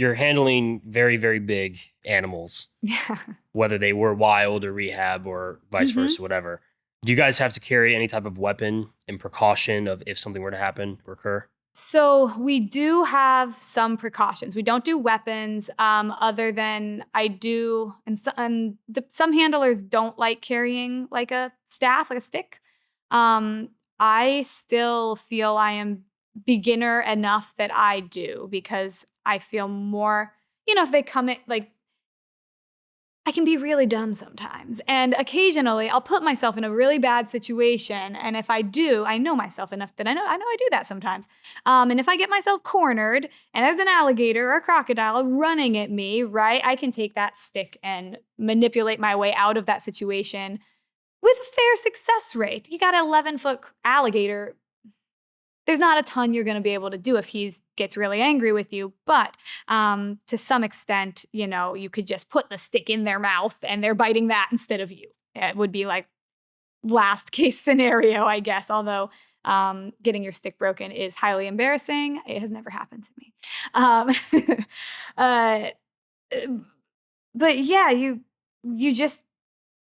you're handling very, very big animals, Yeah. whether they were wild or rehab or vice hmm versa, whatever. Do you guys have to carry any type of weapon and precaution of if something were to happen or occur? So we do have some precautions. We don't do weapons, other than I do, some handlers don't like carrying like a staff, like a stick. I still feel I am beginner enough that I do because I feel more, if they come in, like I can be really dumb sometimes. And occasionally I'll put myself in a really bad situation. And if I do, I know myself enough that I know I do that sometimes. And if I get myself cornered and there's an alligator or a crocodile running at me, right, I can take that stick and manipulate my way out of that situation with a fair success rate. You got an 11-foot alligator. There's not a ton you're going to be able to do if he gets really angry with you. But to some extent, you could just put the stick in their mouth and they're biting that instead of you. It would be like last case scenario, I guess. Although getting your stick broken is highly embarrassing. It has never happened to me. Uh, but yeah, you just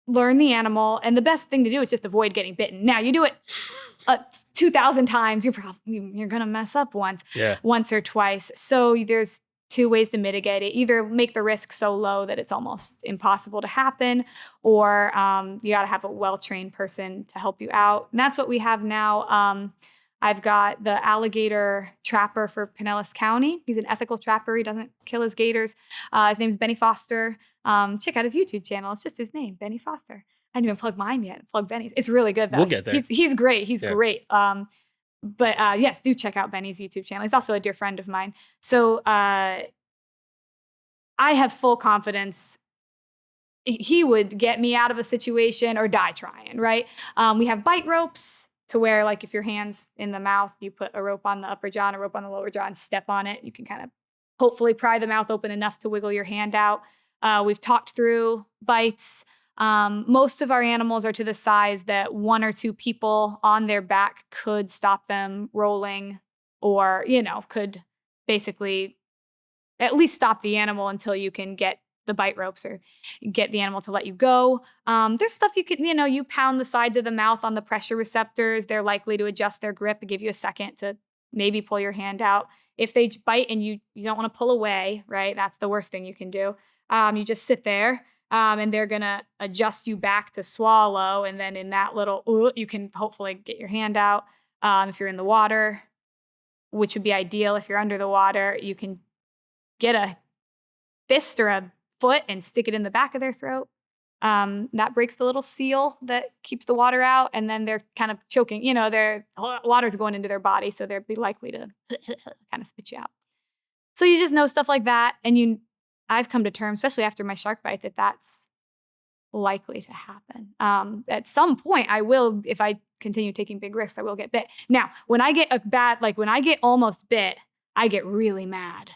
learn the animal, and the best thing to do is just avoid getting bitten. Now, you do it 2,000 times, you're gonna mess up once or twice. So there's two ways to mitigate it: either make the risk so low that it's almost impossible to happen, or you got to have a well-trained person to help you out. And that's what we have now. I've got the alligator trapper for Pinellas County. He's an ethical trapper. He doesn't kill his gators. His name's Benny Foster. Check out his YouTube channel. It's just his name, Benny Foster. I didn't even plug mine yet. Plug Benny's. It's really good, though. We'll get there. He's great. He's great. But yes, do check out Benny's YouTube channel. He's also a dear friend of mine. So I have full confidence he would get me out of a situation or die trying, right? We have bite ropes to where, like, if your hand's in the mouth, you put a rope on the upper jaw and a rope on the lower jaw and step on it. You can kind of hopefully pry the mouth open enough to wiggle your hand out. We've talked through bites. Most of our animals are to the size that one or two people on their back could stop them rolling, or, could basically at least stop the animal until you can get the bite ropes or get the animal to let you go. There's stuff you can, you pound the sides of the mouth on the pressure receptors. They're likely to adjust their grip and give you a second to maybe pull your hand out. If they bite and you don't want to pull away, right? That's the worst thing you can do. You just sit there. And they're going to adjust you back to swallow. And then in that little, you can hopefully get your hand out. If you're in the water, which would be ideal. If you're under the water, you can get a fist or a foot and stick it in the back of their throat. That breaks the little seal that keeps the water out. And then they're kind of choking, their water's going into their body. So they'd be likely to kind of spit you out. So you just know stuff like that. And I've come to terms, especially after my shark bite, that that's likely to happen. At some point, I will, if I continue taking big risks, I will get bit. Now, when I get when I get almost bit, I get really mad.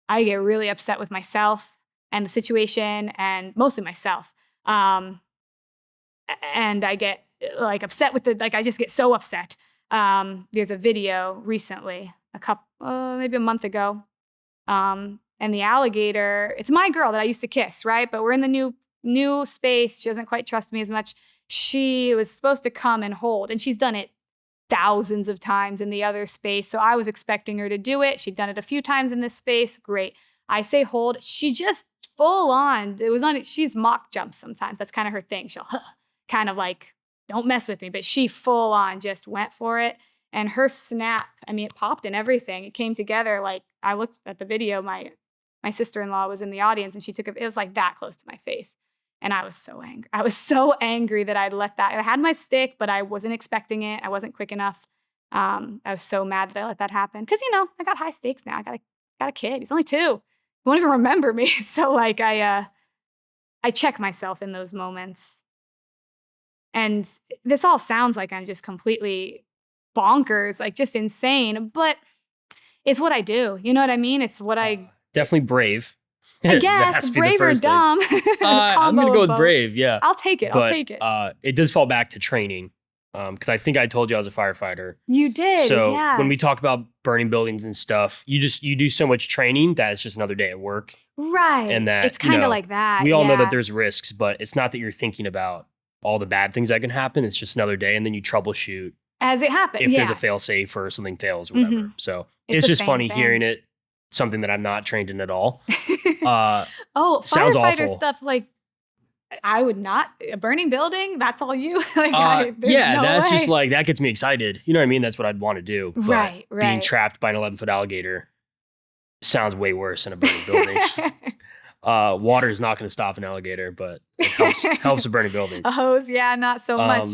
I get really upset with myself and the situation, and mostly myself. And I get upset with I just get so upset. There's a video recently, maybe a month ago. And the alligator, it's my girl that I used to kiss, right? But we're in the new space. She doesn't quite trust me as much. She was supposed to come and hold, and she's done it thousands of times in the other space. So I was expecting her to do it. She'd done it a few times in this space. Great. I say hold. She just full on, she's mock jumps sometimes. That's kind of her thing. She'll kind of don't mess with me, but she full on just went for it. And her snap, it popped and everything. It came together. I looked at the video, my sister-in-law was in the audience, and she took it. It was that close to my face. And I was so angry. I was so angry that I'd let that. I had my stick, but I wasn't expecting it. I wasn't quick enough. I was so mad that I let that happen. Because, I got high stakes now. I got a kid. He's only 2. He won't even remember me. So I check myself in those moments. And this all sounds like I'm just completely bonkers, just insane. But it's what I do. You know what I mean? It's what I... Definitely brave. I guess brave or dumb. I'm gonna go with brave. Yeah, I'll take it. It does fall back to training. because I think I told you I was a firefighter. You did, So yeah. when we talk about burning buildings and stuff, you do so much training that it's just another day at work. Right. And that, it's kind of like that. We all know yeah. that there's risks, but it's not that you're thinking about all the bad things that can happen. It's just another day, and then you troubleshoot as it happens. if there's a fail safe or something fails, or whatever. So it's the just same funny thing. hearing it. Something that I'm not trained in at all. Sounds firefighter awful. stuff, like I would not. A burning building, that's all you? That's way. just like, that gets me excited. You know what I mean? That's what I'd want to do. But Right. being trapped by an 11-foot alligator sounds way worse than a burning building. Water is not going to stop an alligator, but it helps a burning building. A hose, yeah, not so much.